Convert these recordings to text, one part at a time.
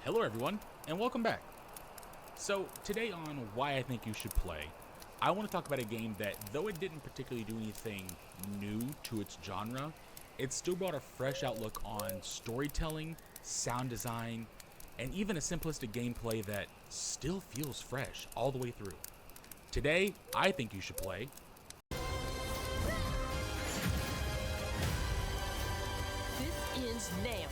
Hello everyone, and welcome back. So today on Why I Think You Should Play, I want to talk about a game that, though it didn't particularly do anything new to its genre, it still brought a fresh outlook on storytelling, sound design, and even a simplistic gameplay that still feels fresh all the way through. Today, I think you should play This ends now.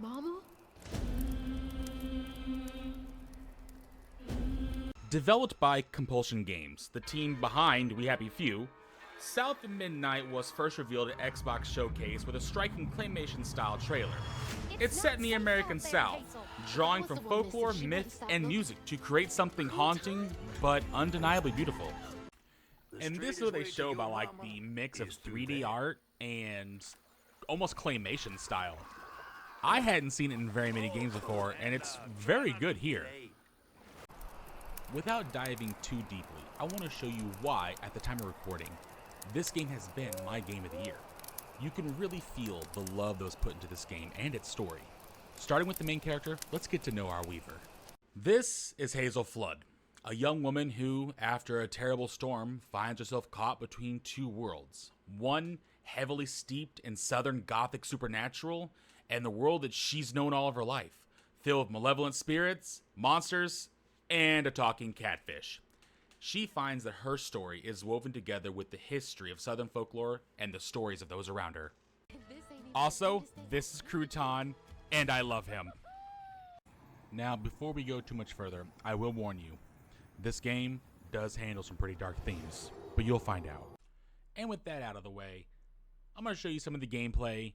Mama? Developed by Compulsion Games, the team behind We Happy Few, South of Midnight was first revealed at Xbox Showcase with a striking claymation-style trailer. It's set in the American South, drawing from folklore, myth, and music to create something haunting, but undeniably beautiful. And this is what they show about like the mix of 3D art and almost claymation style. I hadn't seen it in very many games before, and it's very good here. Without diving too deeply, I want to show you why, at the time of recording, this game has been my game of the year. You can really feel the love that was put into this game and its story. Starting with the main character, let's get to know our Weaver. This is Hazel Flood, a young woman who, after a terrible storm, finds herself caught between two worlds. One heavily steeped in Southern Gothic supernatural, and the world that she's known all of her life, filled with malevolent spirits, monsters, and a talking catfish. She finds that her story is woven together with the history of Southern folklore and the stories of those around her. Also, this is Crouton, and I love him. Now, before we go too much further, I will warn you, this game does handle some pretty dark themes, but you'll find out. And with that out of the way, I'm going to show you some of the gameplay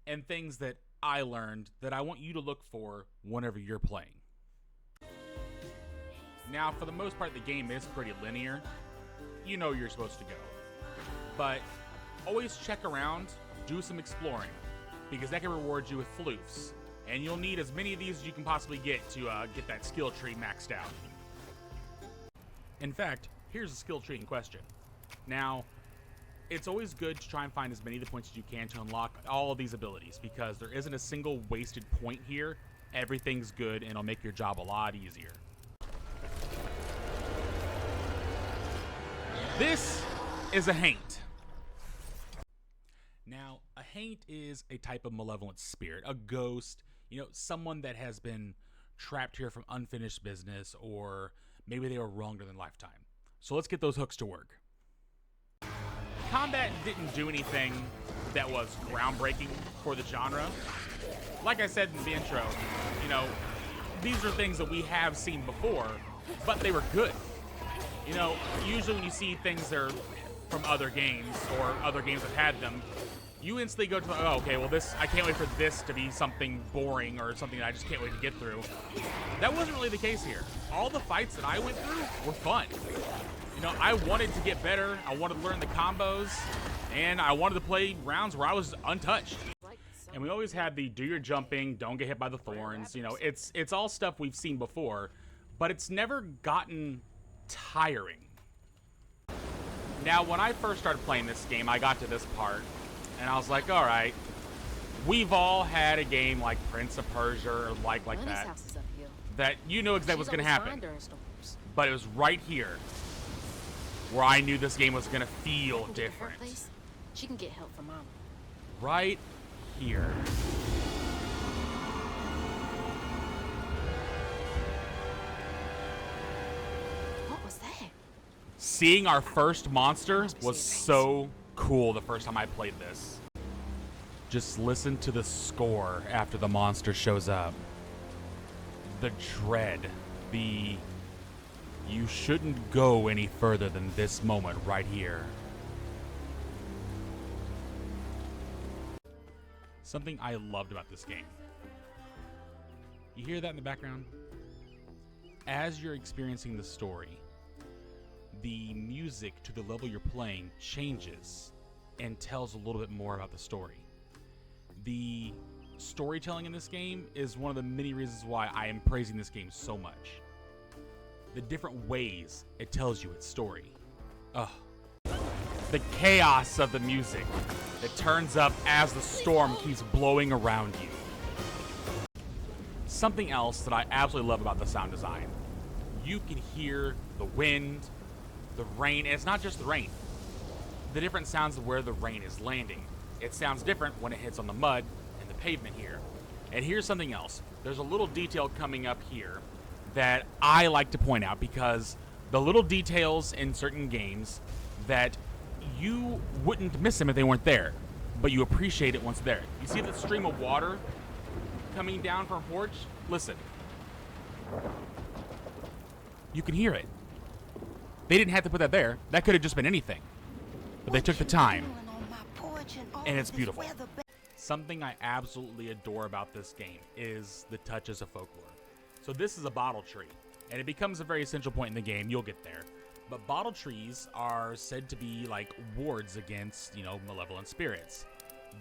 and things that I learned that I want you to look for whenever you're playing. Now, for the most part, the game is pretty linear. You know you're supposed to go. But always check around, do some exploring, because that can reward you with floofs. And you'll need as many of these as you can possibly get to get that skill tree maxed out. In fact, here's the skill tree in question. Now, it's always good to try and find as many of the points as you can to unlock all of these abilities, because there isn't a single wasted point here. Everything's good, and it'll make your job a lot easier. This is a haint. Now, a haint is a type of malevolent spirit, a ghost, someone that has been trapped here from unfinished business, or maybe they were wronged in their lifetime. So let's get those hooks to work. Combat didn't do anything that was groundbreaking for the genre. Like I said in the intro, these are things that we have seen before, but they were good. Usually when you see things that are from other games or other games that had them, you instantly go to, oh, okay, well I can't wait for this to be something boring or something that I just can't wait to get through. That wasn't really the case here. All the fights that I went through were fun. I wanted to get better, I wanted to learn the combos, and I wanted to play rounds where I was untouched. And we always had the do your jumping, don't get hit by the thorns, it's all stuff we've seen before, but it's never gotten tiring. Now, when I first started playing this game, I got to this part, and I was like, alright, we've all had a game like Prince of Persia or like that you know exactly what's going to happen. But it was right here where I knew this game was going to feel different. She can get help from Mama. Right here. What was that? Seeing our first monster was so cool the first time I played this. Just listen to the score after the monster shows up. The dread, the you shouldn't go any further than this moment right here. Something I loved about this game. You hear that in the background? As you're experiencing the story, the music to the level you're playing changes and tells a little bit more about the story. The storytelling in this game is one of the many reasons why I am praising this game so much. The different ways it tells you its story. Ugh. the chaos of the music that turns up as the storm keeps blowing around you. Something else that I absolutely love about the sound design. You can hear the wind, the rain, and it's not just the rain. The different sounds of where the rain is landing. It sounds different when it hits on the mud and the pavement here. And here's something else. There's a little detail coming up here that I like to point out, because the little details in certain games that you wouldn't miss them if they weren't there, but you appreciate it once they're there. You see the stream of water coming down from a porch? Listen. You can hear it. They didn't have to put that there. That could have just been anything. But they took the time. And it's beautiful. Something I absolutely adore about this game is the touches of folklore. So this is a bottle tree, and it becomes a very essential point in the game. You'll get there. But bottle trees are said to be like wards against, malevolent spirits.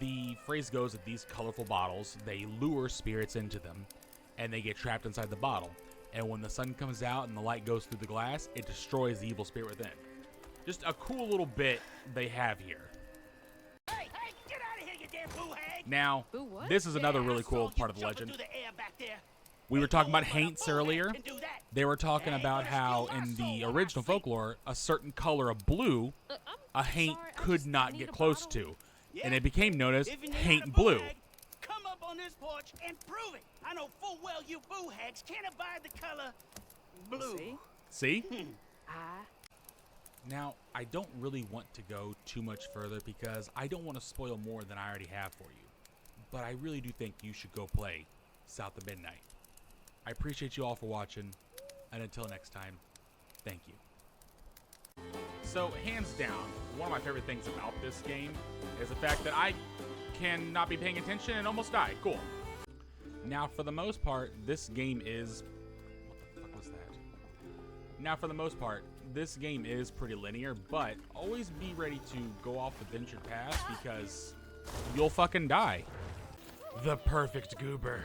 The phrase goes that these colorful bottles, they lure spirits into them, and they get trapped inside the bottle. And when the sun comes out and the light goes through the glass, it destroys the evil spirit within. Just a cool little bit they have here. Hey, get out of here, you damn boo hag! Now, Boo what? this is another really cool part of the legend. We were talking about haints earlier. They were talking about how in the original folklore, a certain color of blue, a haint could not get close to. And it became known as haint blue. Come up on this porch and prove it. I know full well you boo hags can't abide the color blue. See? I Now, I don't really want to go too much further because I don't want to spoil more than I already have for you. But I really do think you should go play South of Midnight. I appreciate you all for watching, and until next time, thank you. So, hands down, one of my favorite things about this game is the fact that I can not be paying attention and almost die. Cool. Now, for the most part, this game is... What the fuck was that? Now, for the most part, this game is pretty linear, but always be ready to go off the ventured path because you'll fucking die. The perfect goober.